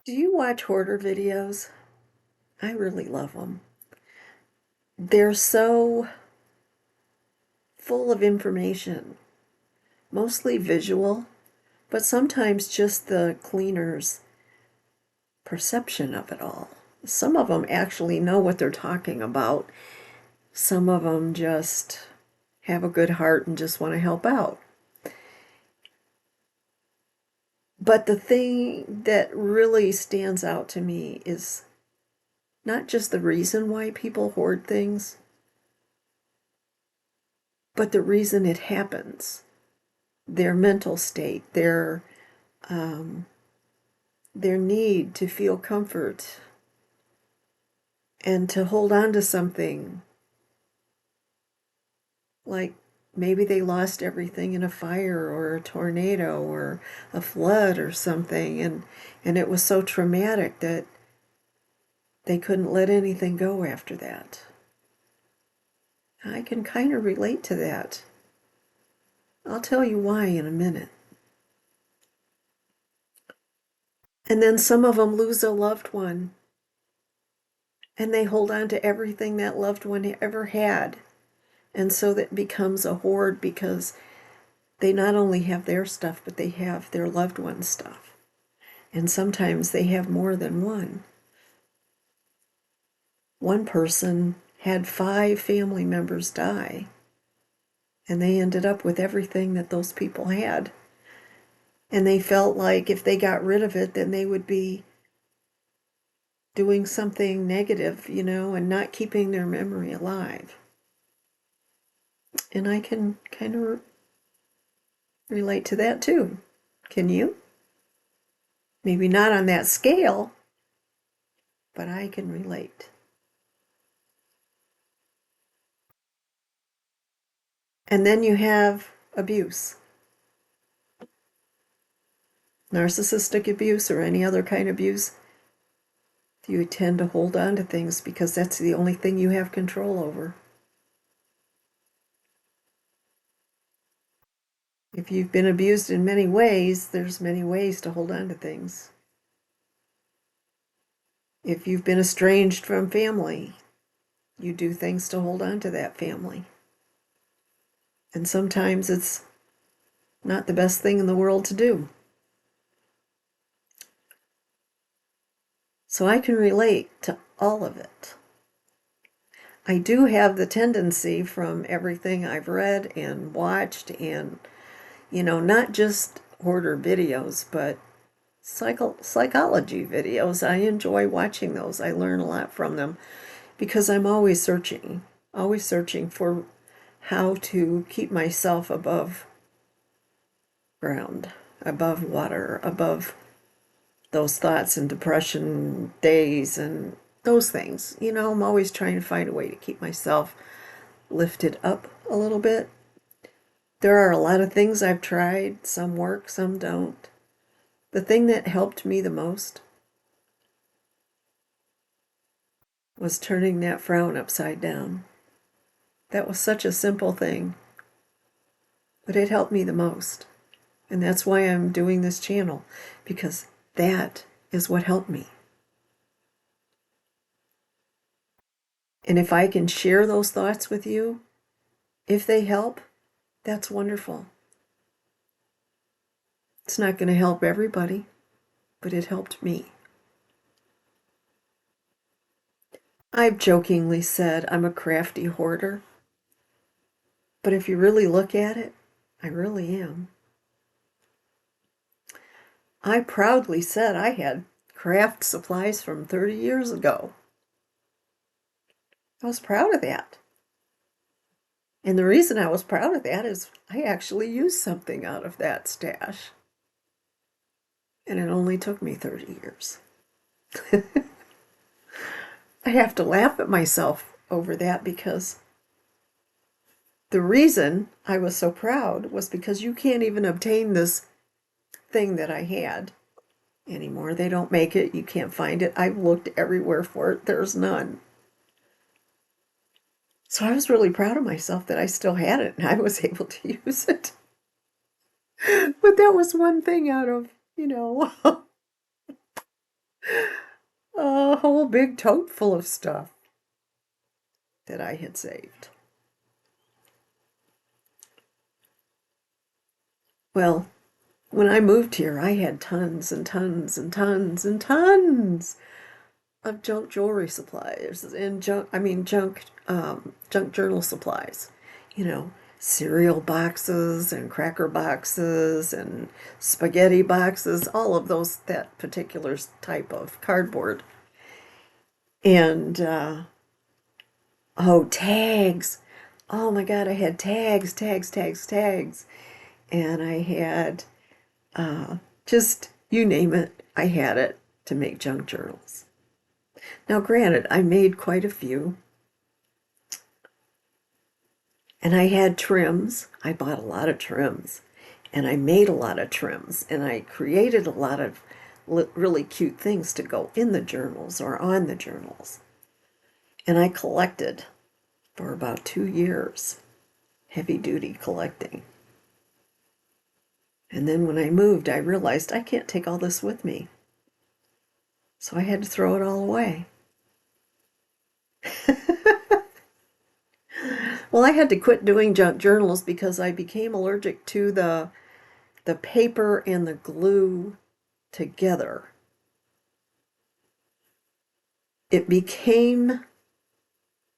Do you watch hoarder videos? I really love them. They're so full of information, mostly visual, but sometimes just the cleaner's perception of it all. Some of them actually know what they're talking about. Some of them just have a good heart and just want to help out. But the thing that really stands out to me is not just the reason why people hoard things, but the reason it happens. Their mental state, um, their need to feel comfort and to hold on to something, like maybe they lost everything in a fire or a tornado or a flood or something, and it was so traumatic that they couldn't let anything go after that. I can kind of relate to that. I'll tell you why in a minute. And then some of them lose a loved one and they hold on to everything that loved one ever had. And so that becomes a hoard because they not only have their stuff, but they have their loved one's stuff. And sometimes they have more than one. One person had 5 family members die, and they ended up with everything that those people had. And they felt like if they got rid of it, then they would be doing something negative, and not keeping their memory alive. And I can kind of relate to that too. Can you? Maybe not on that scale, but I can relate. And then you have abuse, narcissistic abuse, or any other kind of abuse. You tend to hold on to things because that's the only thing you have control over. If you've been abused in many ways, there's many ways to hold on to things. If you've been estranged from family, you do things to hold on to that family. And sometimes it's not the best thing in the world to do. So I can relate to all of it. I do have the tendency from everything I've read and watched and, not just hoarder videos, but psychology videos. I enjoy watching those. I learn a lot from them because I'm always searching for how to keep myself above ground, above water, above those thoughts and depression days and those things. I'm always trying to find a way to keep myself lifted up a little bit. There are a lot of things I've tried. Some work, some don't. The thing that helped me the most was turning that frown upside down. That was such a simple thing, but it helped me the most. And that's why I'm doing this channel, because that is what helped me. And if I can share those thoughts with you, if they help, that's wonderful. It's not going to help everybody, but it helped me. I've jokingly said I'm a crafty hoarder, but if you really look at it, I really am. I proudly said I had craft supplies from 30 years ago. I was proud of that. And the reason I was proud of that is I actually used something out of that stash. And it only took me 30 years. I have to laugh at myself over that because the reason I was so proud was because you can't even obtain this thing that I had anymore. They don't make it. You can't find it. I've looked everywhere for it. There's none. So I was really proud of myself that I still had it and I was able to use it. But that was one thing out of, A whole big tote full of stuff that I had saved. Well, when I moved here, I had tons and tons and tons and tons of junk jewelry supplies and junk journal supplies. You know, cereal boxes and cracker boxes and spaghetti boxes, all of those, that particular type of cardboard. And, oh, tags. Oh my God, I had tags, tags, tags, tags. And I had just, you name it, I had it to make junk journals. Now, granted, I made quite a few, and I had trims. I bought a lot of trims, and I made a lot of trims, and I created a lot of really cute things to go in the journals or on the journals. And I collected for about 2 years, heavy duty collecting. And then when I moved, I realized I can't take all this with me. So I had to throw it all away. Well, I had to quit doing junk journals because I became allergic to the paper and the glue together. It became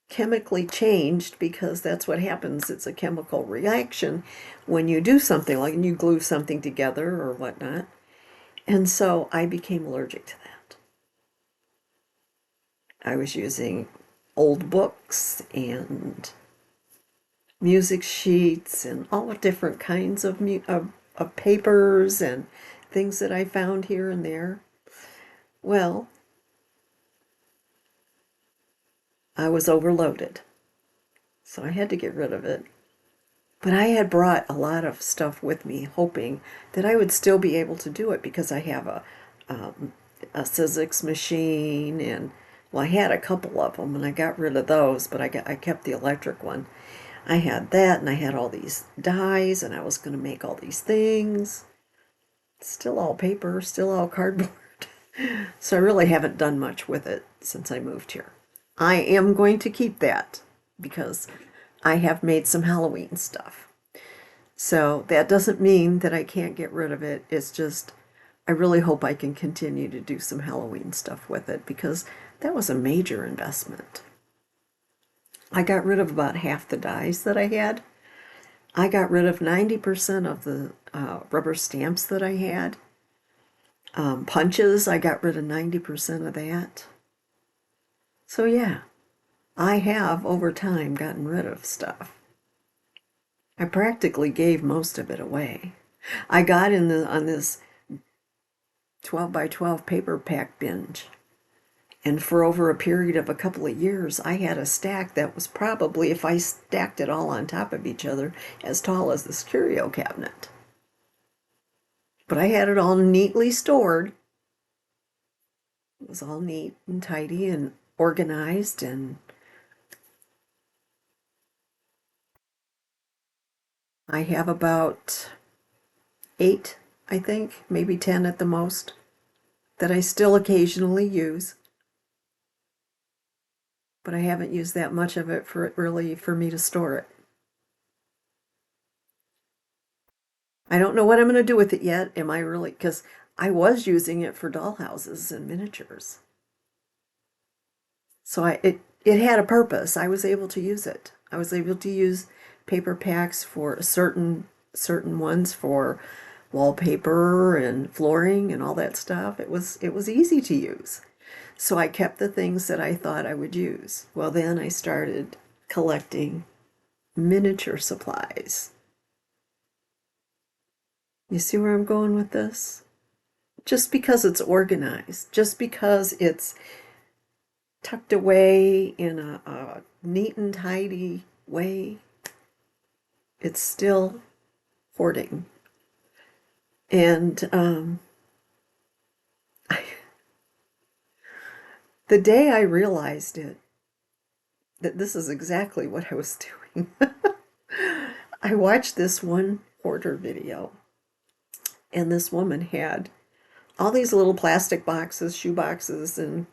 chemically changed because that's what happens. It's a chemical reaction when you do something like you glue something together or whatnot. And so I became allergic to that. I was using old books and music sheets and all different kinds of papers and things that I found here and there. Well, I was overloaded, so I had to get rid of it. But I had brought a lot of stuff with me, hoping that I would still be able to do it because I have a Sizzix machine, and well, I had a couple of them, and I got rid of those, but I kept the electric one. I had that, and I had all these dies, and I was going to make all these things. Still all paper, still all cardboard. So I really haven't done much with it since I moved here. I am going to keep that because I have made some Halloween stuff. So that doesn't mean that I can't get rid of it. It's just, I really hope I can continue to do some Halloween stuff with it because that was a major investment. I got rid of about half the dies that I had. I got rid of 90% of the rubber stamps that I had. Punches, I got rid of 90% of that. So yeah, I have over time gotten rid of stuff. I practically gave most of it away. I got on this 12 by 12 paper pack binge. And for over a period of a couple of years, I had a stack that was probably, if I stacked it all on top of each other, as tall as this curio cabinet. But I had it all neatly stored. It was all neat and tidy and organized, and I have about 8, I think, maybe 10 at the most, that I still occasionally use. But I haven't used that much of it for me to store it. I don't know what I'm going to do with it yet. Am I really? Because I was using it for dollhouses and miniatures. So it had a purpose. I was able to use it. I was able to use paper packs for certain ones for wallpaper and flooring and all that stuff. It was easy to use. So I kept the things that I thought I would use. Well, then I started collecting miniature supplies. You see where I'm going with this? Just because it's organized, just because it's tucked away in a neat and tidy way, it's still hoarding. And the day I realized that this is exactly what I was doing, I watched this one hoarder video, and this woman had all these little plastic boxes, shoe boxes, and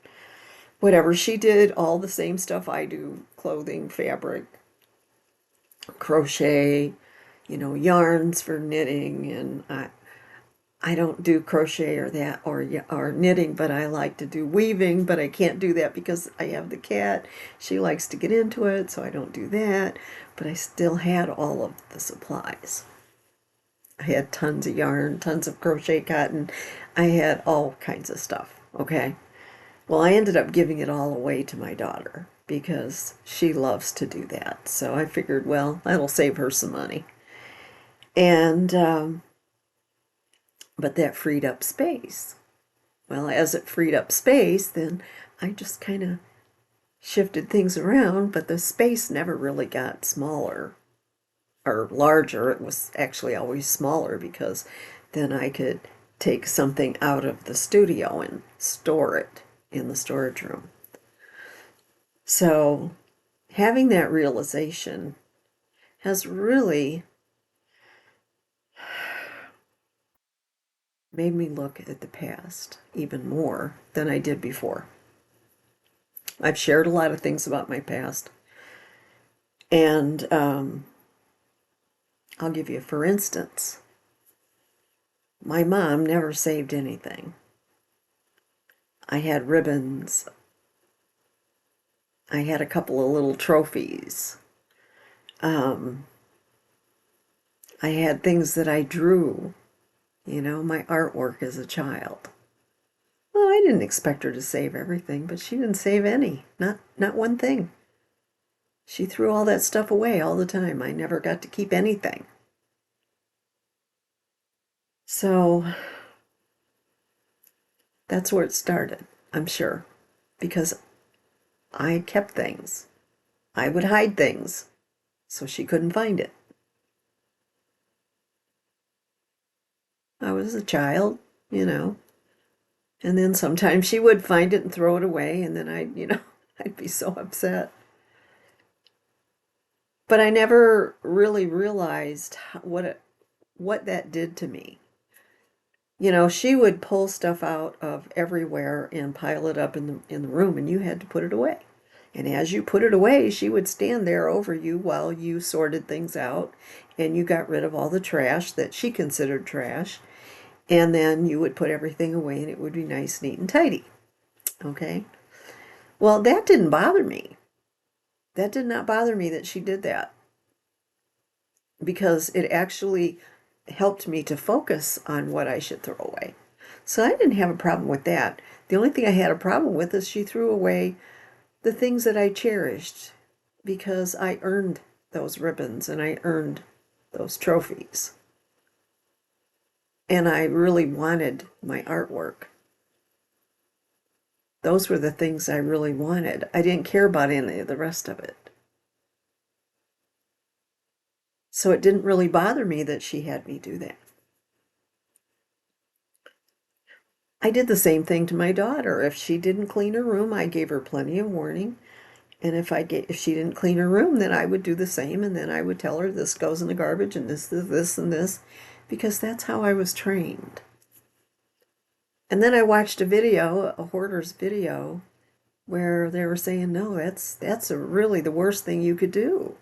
whatever. She did all the same stuff I do: clothing, fabric, crochet, yarns for knitting. And I don't do crochet or that or knitting, but I like to do weaving, but I can't do that because I have the cat. She likes to get into it, so I don't do that. But I still had all of the supplies. I had tons of yarn, tons of crochet cotton. I had all kinds of stuff, okay? Well, I ended up giving it all away to my daughter because she loves to do that. So I figured, well, that'll save her some money. And but that freed up space. Well, as it freed up space, then I just kind of shifted things around, but the space never really got smaller or larger. It was actually always smaller because then I could take something out of the studio and store it in the storage room. So having that realization has really made me look at the past even more than I did before. I've shared a lot of things about my past, and I'll give you, for instance, my mom never saved anything. I had ribbons. I had a couple of little trophies. Um, I had things that I drew, my artwork as a child. Well, I didn't expect her to save everything, but she didn't save any, not one thing. She threw all that stuff away all the time. I never got to keep anything. So that's where it started, I'm sure, because I kept things. I would hide things so she couldn't find it. I was a child, you know, and then sometimes she would find it and throw it away, and then I'd be so upset. But I never really realized what that did to me. She would pull stuff out of everywhere and pile it up in the room, and you had to put it away. And as you put it away, she would stand there over you while you sorted things out, and you got rid of all the trash that she considered trash, and then you would put everything away, and it would be nice, neat, and tidy. Okay? Well, that didn't bother me. That did not bother me that she did that, because it actually helped me to focus on what I should throw away. So I didn't have a problem with that. The only thing I had a problem with is she threw away the things that I cherished, because I earned those ribbons and I earned those trophies. And I really wanted my artwork. Those were the things I really wanted. I didn't care about any of the rest of it. So it didn't really bother me that she had me do that. I did the same thing to my daughter. If she didn't clean her room, I gave her plenty of warning. And if she didn't clean her room, then I would do the same, and then I would tell her this goes in the garbage and this, and this, because that's how I was trained. And then I watched a hoarder's video, where they were saying, no, that's really the worst thing you could do.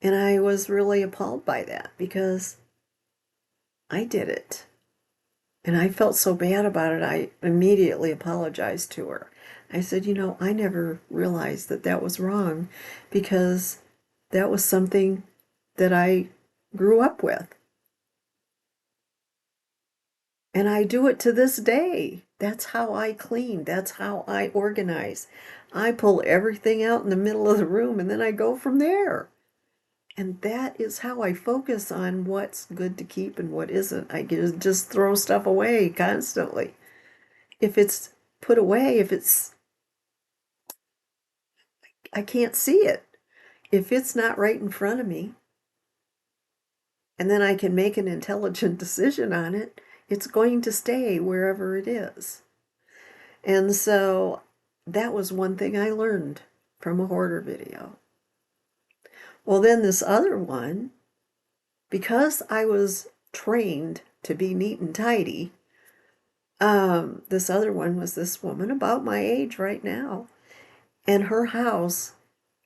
And I was really appalled by that, because I did it. And I felt so bad about it, I immediately apologized to her. I said, I never realized that that was wrong, because that was something that I grew up with. And I do it to this day. That's how I clean. That's how I organize. I pull everything out in the middle of the room, and then I go from there. And that is how I focus on what's good to keep and what isn't. I just throw stuff away constantly. If it's put away, I can't see it. If it's not right in front of me, and then I can make an intelligent decision on it, it's going to stay wherever it is. And so that was one thing I learned from a hoarder video. Well, then this other one, because I was trained to be neat and tidy, This other one was this woman about my age right now, and her house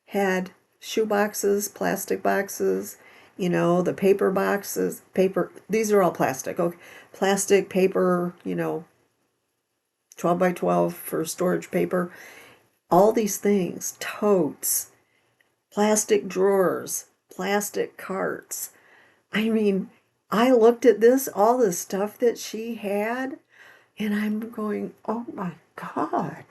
had shoe boxes, plastic boxes, the paper boxes, these are all plastic, okay, plastic, paper, 12 by 12 for storage paper, all these things, totes, plastic drawers, plastic carts. I mean, I looked at all the stuff that she had, and I'm going, oh my God.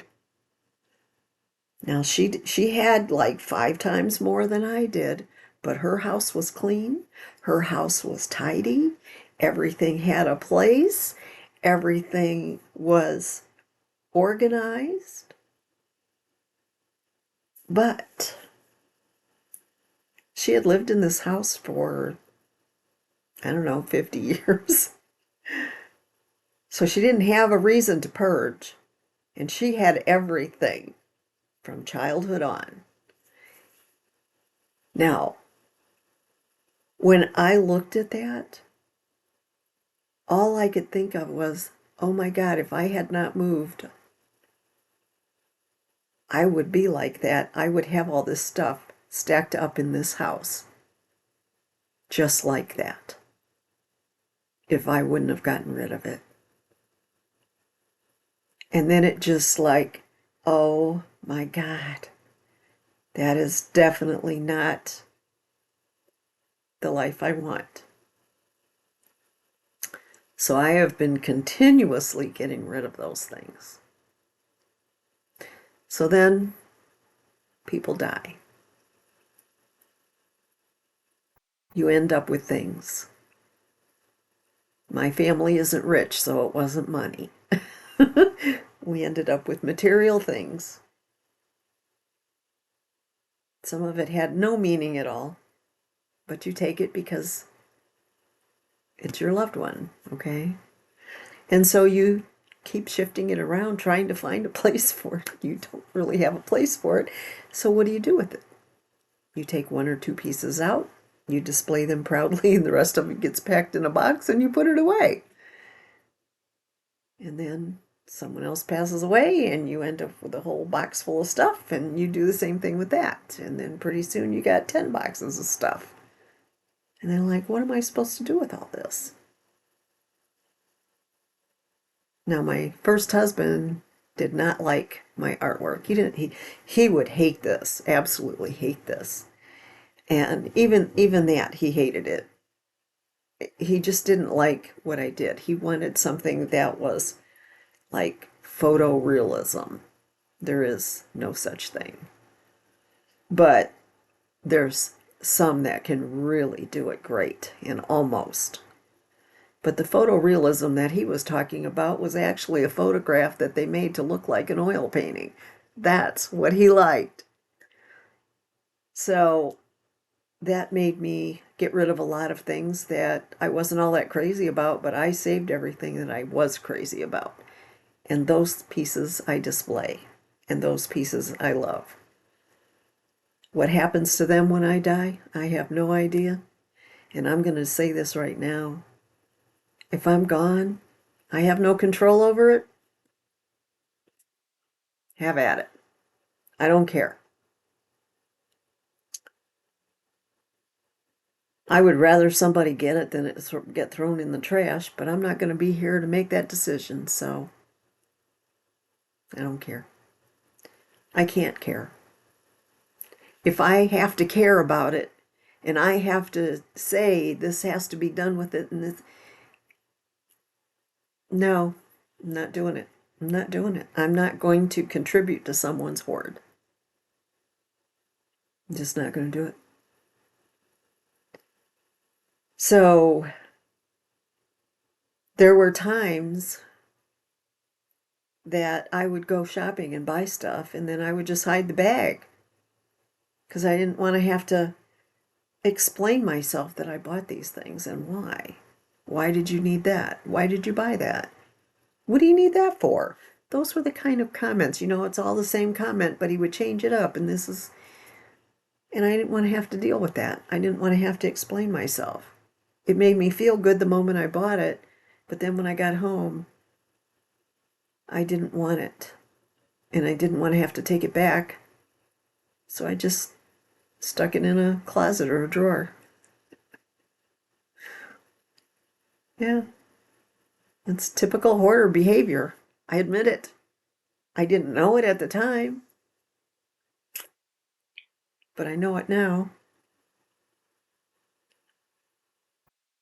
Now she had like 5 times more than I did, but her house was clean, her house was tidy, everything had a place, everything was organized. But she had lived in this house for, I don't know, 50 years. So she didn't have a reason to purge. And she had everything from childhood on. Now, when I looked at that, all I could think of was, oh my God, if I had not moved, I would be like that. I would have all this stuff stacked up in this house, just like that, if I wouldn't have gotten rid of it. And then it just like, oh my God, that is definitely not the life I want. So I have been continuously getting rid of those things. So then people die. You end up with things. My family isn't rich, so it wasn't money. We ended up with material things. Some of it had no meaning at all, but you take it because it's your loved one, okay? And so you keep shifting it around, trying to find a place for it. You don't really have a place for it. So what do you do with it? You take 1 or 2 pieces out, you display them proudly, and the rest of it gets packed in a box and you put it away. And then someone else passes away and you end up with a whole box full of stuff, and you do the same thing with that. And then pretty soon you got 10 boxes of stuff. And then like, what am I supposed to do with all this? Now, my first husband did not like my artwork. He would hate this, absolutely hate this. And even that, he hated it. He just didn't like what I did. He wanted something that was like photorealism. There is no such thing. But there's some that can really do it great, and almost. But the photorealism that he was talking about was actually a photograph that they made to look like an oil painting. That's what he liked. So that made me get rid of a lot of things that I wasn't all that crazy about, but I saved everything that I was crazy about. And those pieces I display, and those pieces I love. What happens to them when I die, I have no idea. And I'm going to say this right now. If I'm gone, I have no control over it. Have at it. I don't care. I would rather somebody get it than it get thrown in the trash, but I'm not going to be here to make that decision, so I don't care. I can't care. If I have to care about it, and I have to say this has to be done with it, and this, no, I'm not doing it. I'm not doing it. I'm not going to contribute to someone's hoard. I'm just not going to do it. So there were times that I would go shopping and buy stuff, and then I would just hide the bag because I didn't want to have to explain myself that I bought these things and why. Why did you need that? Why did you buy that? What do you need that for? Those were the kind of comments, it's all the same comment, but he would change it up, and and I didn't want to have to deal with that. I didn't want to have to explain myself. It made me feel good the moment I bought it, but then when I got home, I didn't want it. And I didn't want to have to take it back. So I just stuck it in a closet or a drawer. Yeah, it's typical hoarder behavior. I admit it. I didn't know it at the time, but I know it now.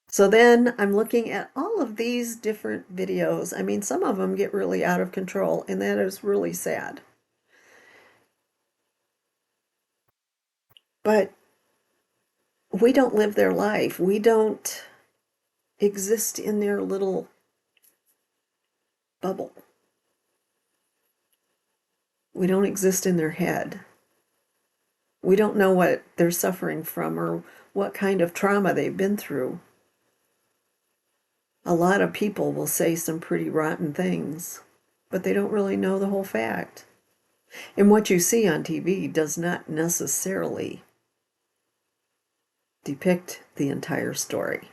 So then I'm looking at all of these different videos. I mean, some of them get really out of control, and that is really sad. But we don't live their life. We don't exist in their little bubble. We don't exist in their head. We don't know what they're suffering from or what kind of trauma they've been through. A lot of people will say some pretty rotten things, but they don't really know the whole fact. And what you see on TV does not necessarily depict the entire story.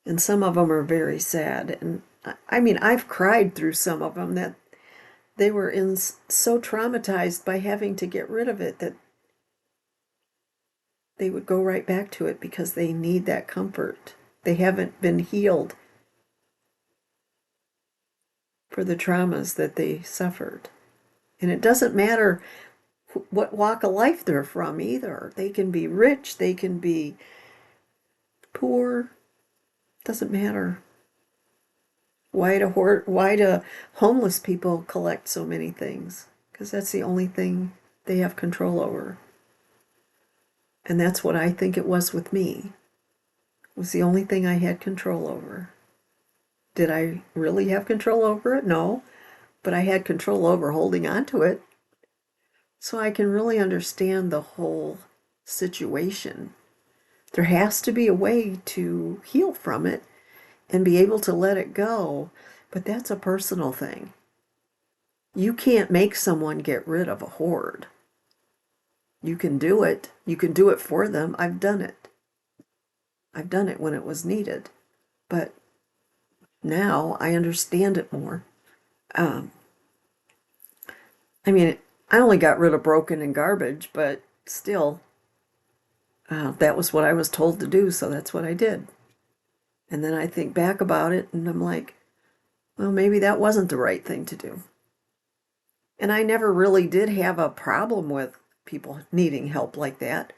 And some of them are very sad. And I mean, I've cried through some of them that they were so traumatized by having to get rid of it that they would go right back to it because they need that comfort. They haven't been healed for the traumas that they suffered. And it doesn't matter what walk of life they're from either. They can be rich, they can be poor, doesn't matter. Why do homeless people collect so many things? Because that's the only thing they have control over. And that's what I think it was with me. It was the only thing I had control over. Did I really have control over it? No. But I had control over holding on to it. So I can really understand the whole situation. There has to be a way to heal from it and be able to let it go, but that's a personal thing. You can't make someone get rid of a hoard. You can do it. You can do it for them. I've done it. I've done it when it was needed. But now I understand it more. I mean, I only got rid of broken and garbage, but still, that was what I was told to do, so that's what I did. And then I think back about it, and I'm like, well, maybe that wasn't the right thing to do. And I never really did have a problem with people needing help like that,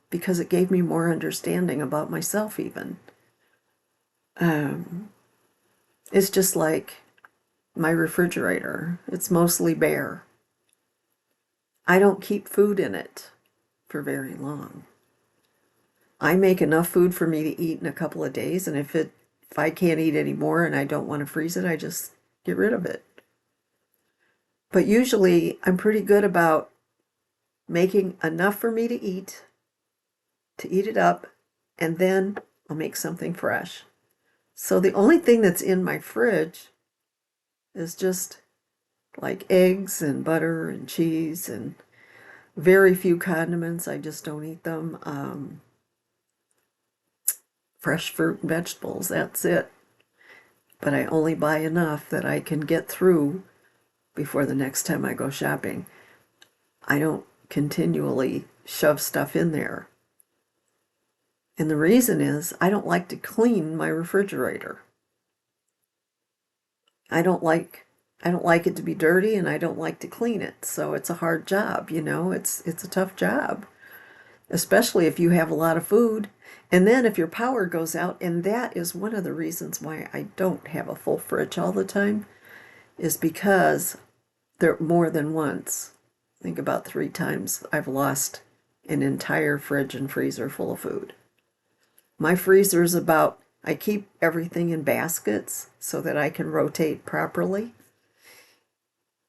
because it gave me more understanding about myself even. It's just like my refrigerator. It's mostly bare. I don't keep food in it for very long. I make enough food for me to eat in a couple of days, and if I can't eat any more and I don't want to freeze it, I just get rid of it. But usually I'm pretty good about making enough for me to eat it up, and then I'll make something fresh. So the only thing that's in my fridge is just like eggs and butter and cheese and very few condiments. I just don't eat them. Fresh fruit and vegetables, that's it. But I only buy enough that I can get through before the next time I go shopping. I don't continually shove stuff in there. And the reason is I don't like to clean my refrigerator. I don't like it to be dirty, and I don't like to clean it. So it's a hard job, it's a tough job, especially if you have a lot of food. And then if your power goes out, and that is one of the reasons why I don't have a full fridge all the time, is because there more than once, I think about 3 times, I've lost an entire fridge and freezer full of food. My freezer is I keep everything in baskets so that I can rotate properly.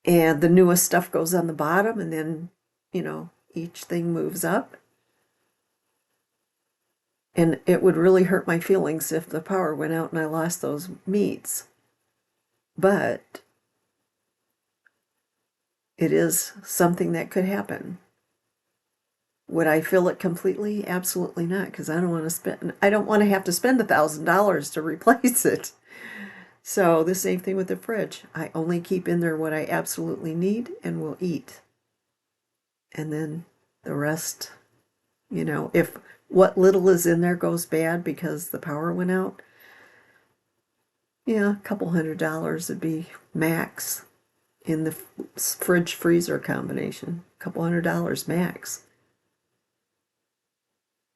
And the newest stuff goes on the bottom, and then, each thing moves up. And it would really hurt my feelings if the power went out and I lost those meats. But it is something that could happen. Would I fill it completely? Absolutely not, because I don't want to have to spend $1,000 to replace it. So the same thing with the fridge. I only keep in there what I absolutely need and will eat. And then the rest, if what little is in there goes bad because the power went out, yeah, a couple $100 would be max in the fridge freezer combination. A couple $100 max.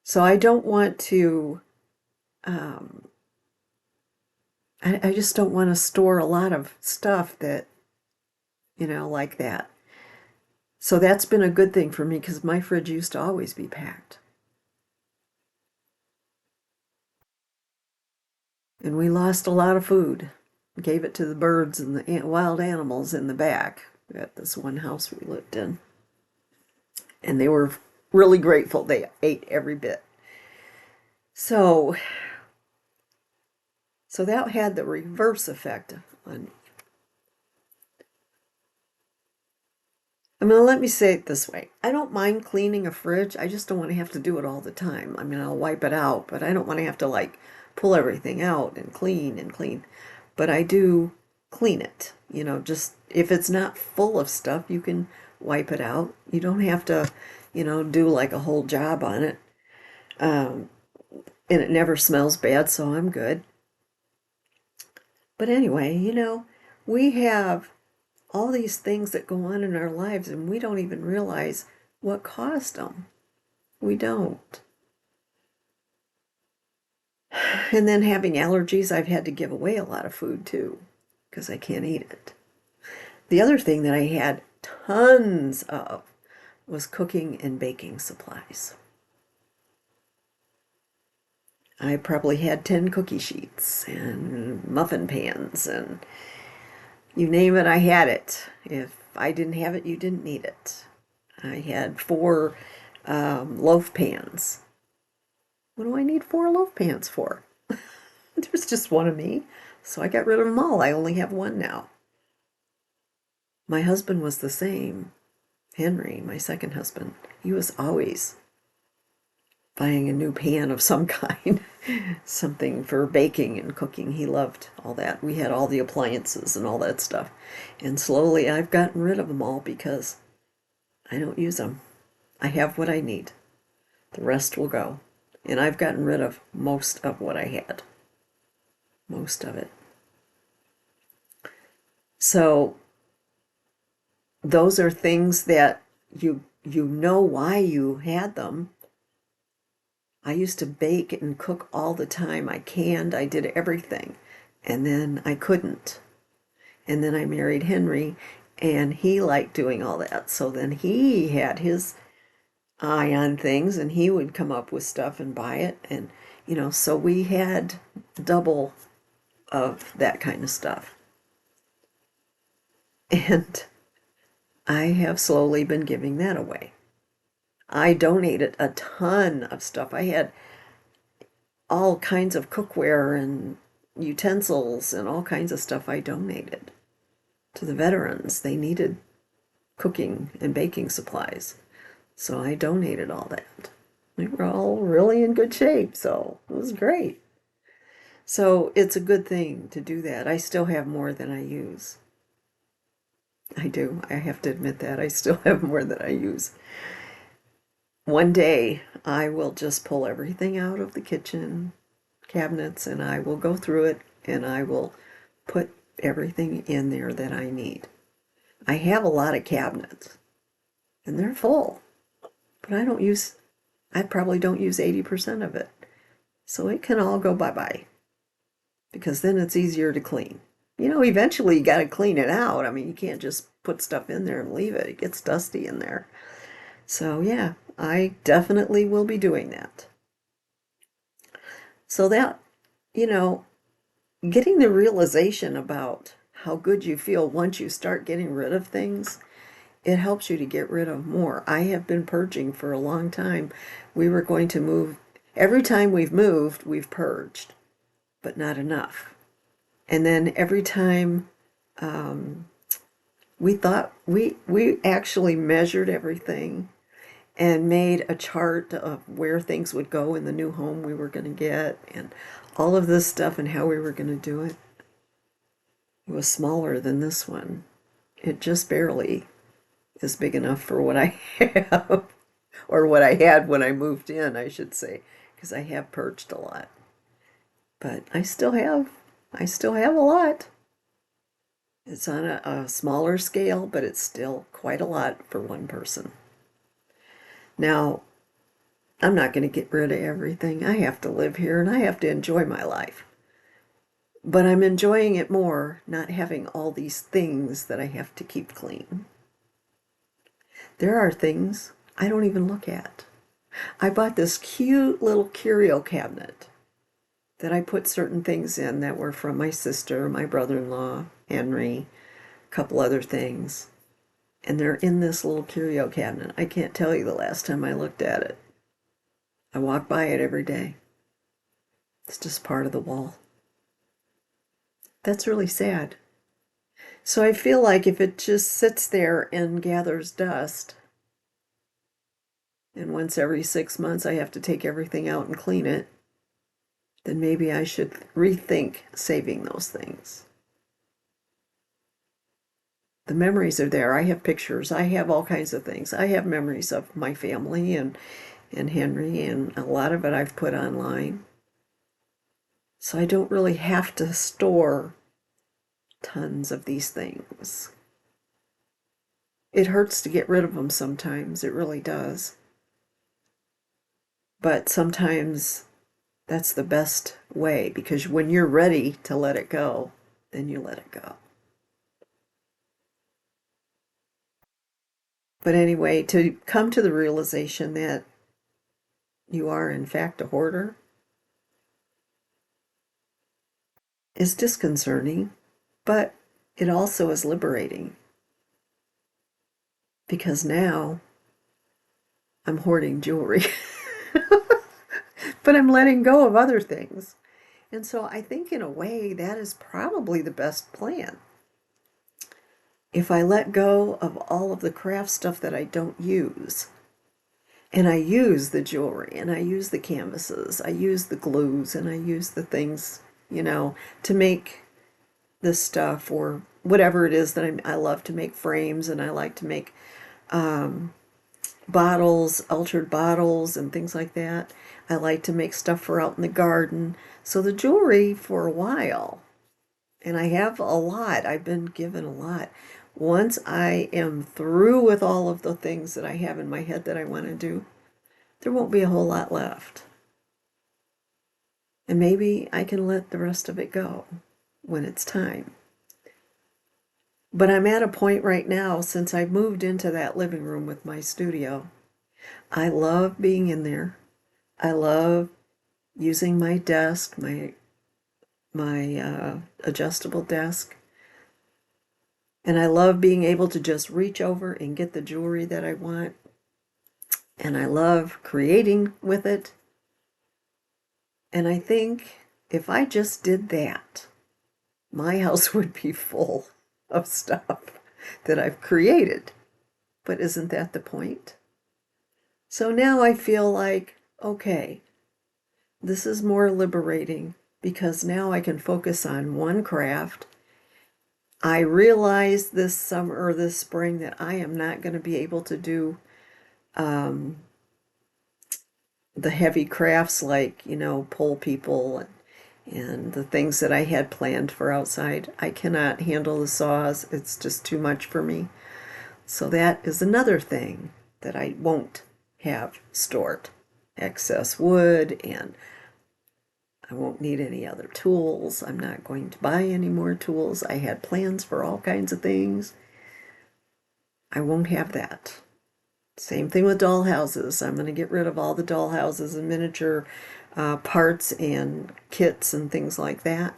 So I don't want to, um, I just don't want to store a lot of stuff that, like that. So that's been a good thing for me because my fridge used to always be packed. And we lost a lot of food. Gave it to the birds and the wild animals in the back at this one house we lived in. And they were really grateful. They ate every bit. So that had the reverse effect on me. I mean, let me say it this way. I don't mind cleaning a fridge. I just don't want to have to do it all the time. I mean, I'll wipe it out, but I don't want to have to pull everything out and clean and clean. But I do clean it. Just if it's not full of stuff, you can wipe it out. You don't have to, do like a whole job on it. And it never smells bad, so I'm good. But anyway, we have all these things that go on in our lives and we don't even realize what caused them. We don't. And then having allergies, I've had to give away a lot of food too because I can't eat it. The other thing that I had tons of was cooking and baking supplies. I probably had 10 cookie sheets and muffin pans and you name it, I had it. If I didn't have it, you didn't need it. I had 4 loaf pans. What do I need 4 loaf pans for? There's just one of me, so I got rid of them all. I only have one now. My husband was the same. Henry, my second husband, he was always buying a new pan of some kind, something for baking and cooking. He loved all that. We had all the appliances and all that stuff. And slowly I've gotten rid of them all because I don't use them. I have what I need. The rest will go. And I've gotten rid of most of what I had. Most of it. So those are things that you know why you had them. I used to bake and cook all the time. I canned, I did everything. And then I couldn't. And then I married Henry, and he liked doing all that. So then he had his eye on things, and he would come up with stuff and buy it. And, so we had double of that kind of stuff. And I have slowly been giving that away. I donated a ton of stuff. I had all kinds of cookware and utensils and all kinds of stuff I donated to the veterans. They needed cooking and baking supplies. So I donated all that. They were all really in good shape, so it was great. So it's a good thing to do that. I still have more than I use. I do. I have to admit that. I still have more than I use. One day I will just pull everything out of the kitchen cabinets and I will go through it and I will put everything in there that I need. I have a lot of cabinets and they're full, but I probably don't use 80% of it. So it can all go bye-bye because then it's easier to clean. Eventually you got to clean it out. I mean, you can't just put stuff in there and leave it. It gets dusty in there. So yeah, I definitely will be doing that. So that, getting the realization about how good you feel once you start getting rid of things, it helps you to get rid of more. I have been purging for a long time. We were going to move. Every time we've moved, we've purged, but not enough. And then every time we thought, we actually measured everything and made a chart of where things would go in the new home we were going to get and all of this stuff and how we were going to do it. It was smaller than this one. It just barely is big enough for what I have, or what I had when I moved in, I should say, because I have purged a lot. But I still have a lot. It's on a smaller scale, but it's still quite a lot for one person. Now, I'm not going to get rid of everything. I have to live here and I have to enjoy my life. But I'm enjoying it more not having all these things that I have to keep clean. There are things I don't even look at. I bought this cute little curio cabinet that I put certain things in that were from my sister, my brother-in-law, Henry, a couple other things. And they're in this little curio cabinet. I can't tell you the last time I looked at it. I walk by it every day. It's just part of the wall. That's really sad. So I feel like if it just sits there and gathers dust, and once every 6 months I have to take everything out and clean it, then maybe I should rethink saving those things. The memories are there. I have pictures. I have all kinds of things. I have memories of my family and Henry, and a lot of it I've put online. So I don't really have to store tons of these things. It hurts to get rid of them sometimes. It really does. But sometimes that's the best way, because when you're ready to let it go, then you let it go. But anyway, to come to the realization that you are in fact a hoarder is disconcerting, but it also is liberating, because now I'm hoarding jewelry, but I'm letting go of other things. And so I think in a way that is probably the best plan. If I let go of all of the craft stuff that I don't use, and I use the jewelry, and I use the canvases, I use the glues, and I use the things, to make this stuff, or whatever it is that I love to make frames, and I like to make bottles, altered bottles, and things like that. I like to make stuff for out in the garden. So the jewelry for a while, and I have a lot, I've been given a lot. Once I am through with all of the things that I have in my head that I want to do, there won't be a whole lot left. And maybe I can let the rest of it go when it's time. But I'm at a point right now, since I moved into that living room with my studio, I love being in there. I love using my desk, my adjustable desk. And I love being able to just reach over and get the jewelry that I want. And I love creating with it. And I think if I just did that, my house would be full of stuff that I've created. But isn't that the point? So now I feel like, okay, this is more liberating, because now I can focus on one craft. I realized this summer or this spring that I am not going to be able to do the heavy crafts like, pole people and the things that I had planned for outside. I cannot handle the saws. It's just too much for me. So that is another thing that I won't have stored. Excess wood, and I won't need any other tools. I'm not going to buy any more tools. I had plans for all kinds of things. I won't have that. Same thing with doll houses. I'm going to get rid of all the doll houses and miniature parts and kits and things like that.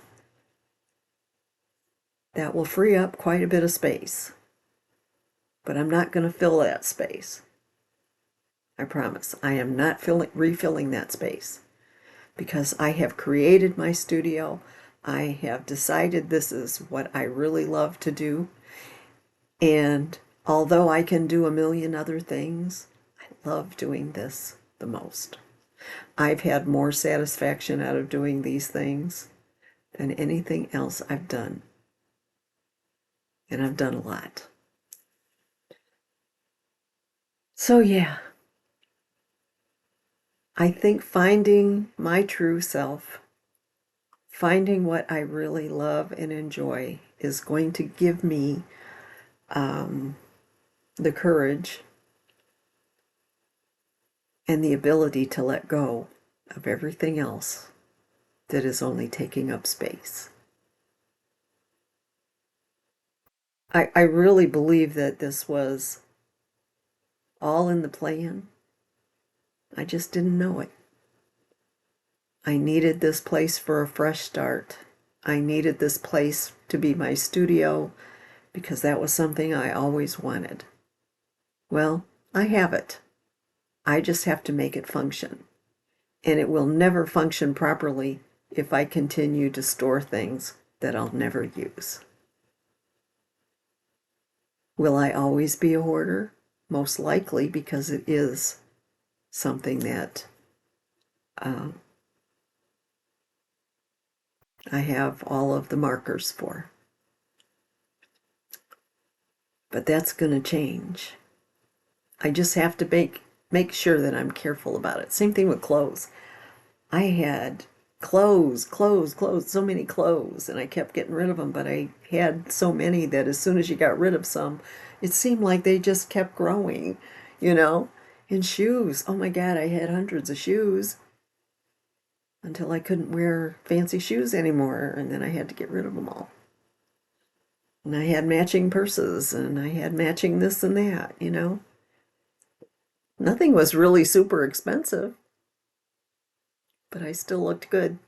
That will free up quite a bit of space. But I'm not going to fill that space. I promise. I am not refilling that space, because I have created my studio. I have decided this is what I really love to do. And although I can do a million other things, I love doing this the most. I've had more satisfaction out of doing these things than anything else I've done. And I've done a lot. So yeah, I think finding my true self, finding what I really love and enjoy is going to give me the courage and the ability to let go of everything else that is only taking up space. I really believe that this was all in the plan. I just didn't know it. I needed this place for a fresh start. I needed this place to be my studio because that was something I always wanted. Well, I have it. I just have to make it function. And it will never function properly if I continue to store things that I'll never use. Will I always be a hoarder? Most likely, because it is something that I have all of the markers for. But that's going to change. I just have to make sure that I'm careful about it. Same thing with clothes. I had clothes, so many clothes, and I kept getting rid of them, but I had so many that as soon as you got rid of some, it seemed like they just kept growing, you know? And shoes, oh my God, I had hundreds of shoes until I couldn't wear fancy shoes anymore, and then I had to get rid of them all. And I had matching purses, and I had matching this and that, you know? Nothing was really super expensive, but I still looked good.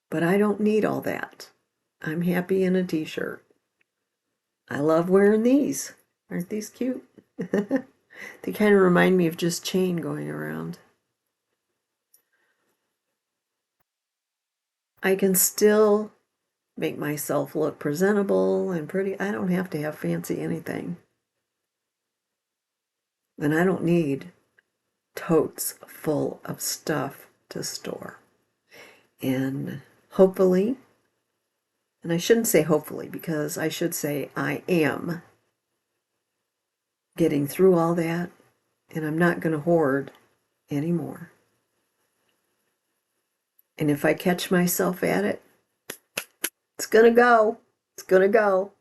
But I don't need all that. I'm happy in a t-shirt. I love wearing these. Aren't these cute? They kind of remind me of just chain going around. I can still make myself look presentable and pretty. I don't have to have fancy anything. And I don't need totes full of stuff to store. And hopefully, and I shouldn't say hopefully because I should say I am getting through all that, and I'm not going to hoard anymore. And if I catch myself at it, it's going to go. It's going to go.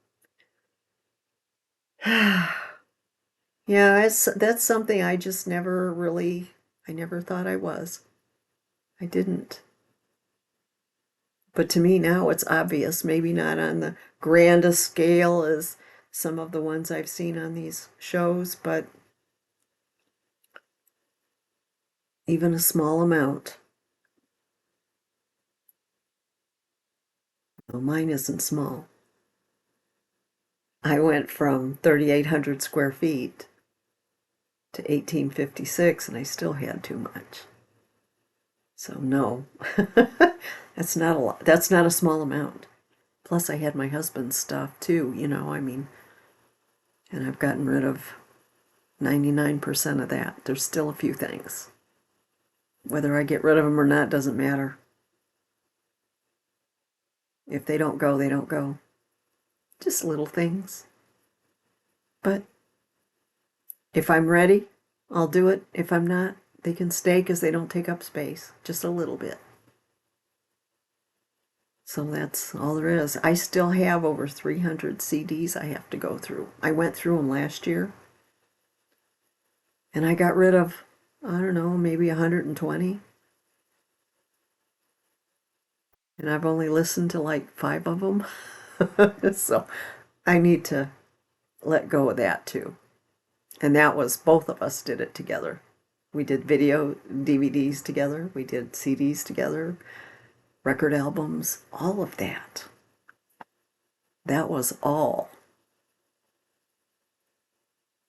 Yeah, that's something I just never really, I never thought I was. I didn't. But to me now it's obvious, maybe not on the grandest scale as some of the ones I've seen on these shows, but even a small amount. Well, mine isn't small. I went from 3,800 square feet to 1856 and I still had too much. So no, that's not a lot. That's not a small amount. Plus I had my husband's stuff too, you know, I mean, and I've gotten rid of 99% of that. There's still a few things. Whether I get rid of them or not doesn't matter. If they don't go, they don't go. Just little things. But if I'm ready, I'll do it. If I'm not, they can stay because they don't take up space. Just a little bit. So that's all there is. I still have over 300 CDs I have to go through. I went through them last year. And I got rid of, I don't know, maybe 120. And I've only listened to like 5 of them. So I need to let go of that too. And that was, both of us did it together. We did video DVDs together. We did CDs together, record albums, all of that. That was all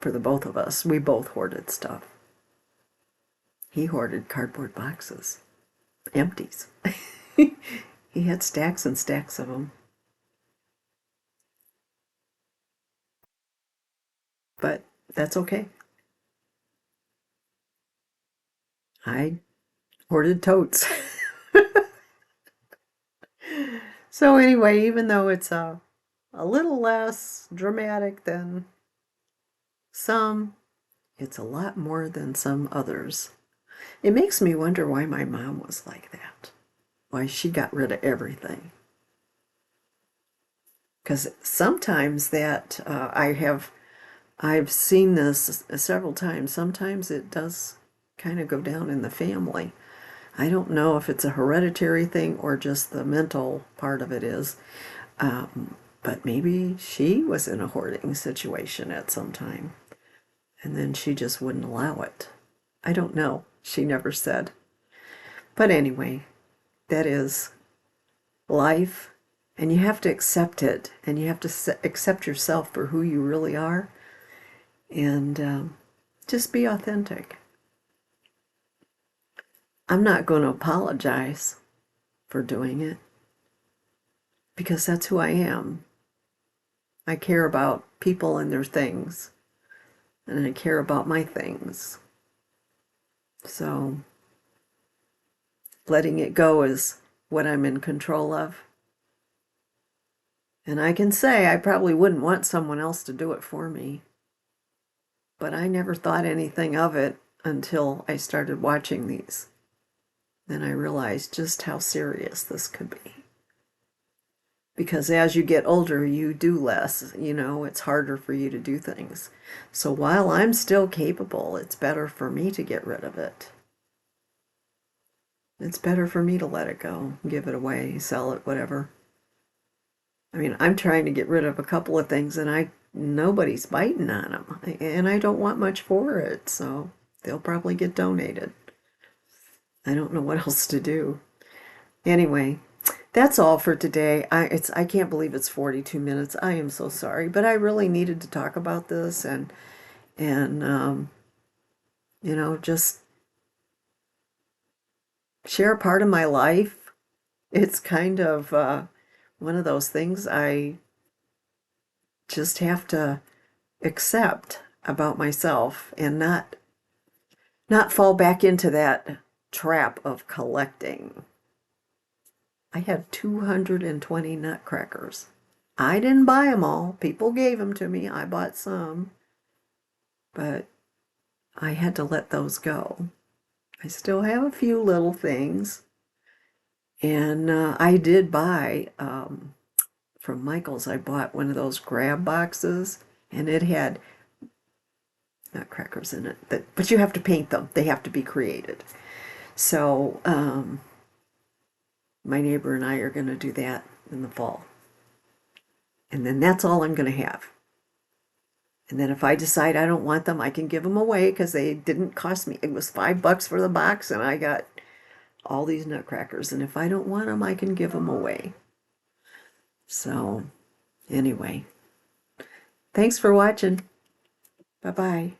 for the both of us. We both hoarded stuff. He hoarded cardboard boxes, empties. He had stacks and stacks of them. But that's okay. I hoarded totes. So anyway, even though it's a little less dramatic than some, it's a lot more than some others. It makes me wonder why my mom was like that, why she got rid of everything. Because sometimes that I've seen this several times. Sometimes it does kind of go down in the family. I don't know if it's a hereditary thing or just the mental part of it is. But maybe she was in a hoarding situation at some time, and then she just wouldn't allow it. I don't know. She never said. But anyway, that is life, and you have to accept it, and you have to accept yourself for who you really are, and just be authentic. I'm not going to apologize for doing it because that's who I am. I care about people and their things, and I care about my things. So letting it go is what I'm in control of. And I can say I probably wouldn't want someone else to do it for me. But I never thought anything of it until I started watching these. Then I realized just how serious this could be. Because as you get older, you do less. It's harder for you to do things. So while I'm still capable, it's better for me to get rid of it. It's better for me to let it go, give it away, sell it, whatever. I mean, I'm trying to get rid of a couple of things and nobody's biting on them. And I don't want much for it, so they'll probably get donated. I don't know what else to do. Anyway, that's all for today. I can't believe it's 42 minutes. I am so sorry, but I really needed to talk about this and just share a part of my life. It's kind of one of those things I just have to accept about myself and not fall back into that trap of collecting. I have 220 nutcrackers. I didn't buy them all. People gave them to me. I bought some. But I had to let those go. I still have a few little things. And I did buy, from Michael's, I bought one of those grab boxes. And it had nutcrackers in it. But you have to paint them. They have to be created. So my neighbor and I are going to do that in the fall. And then that's all I'm going to have. And then if I decide I don't want them, I can give them away because they didn't cost me. It was $5 for the box, and I got all these nutcrackers. And if I don't want them, I can give them away. So, anyway, thanks for watching. Bye-bye.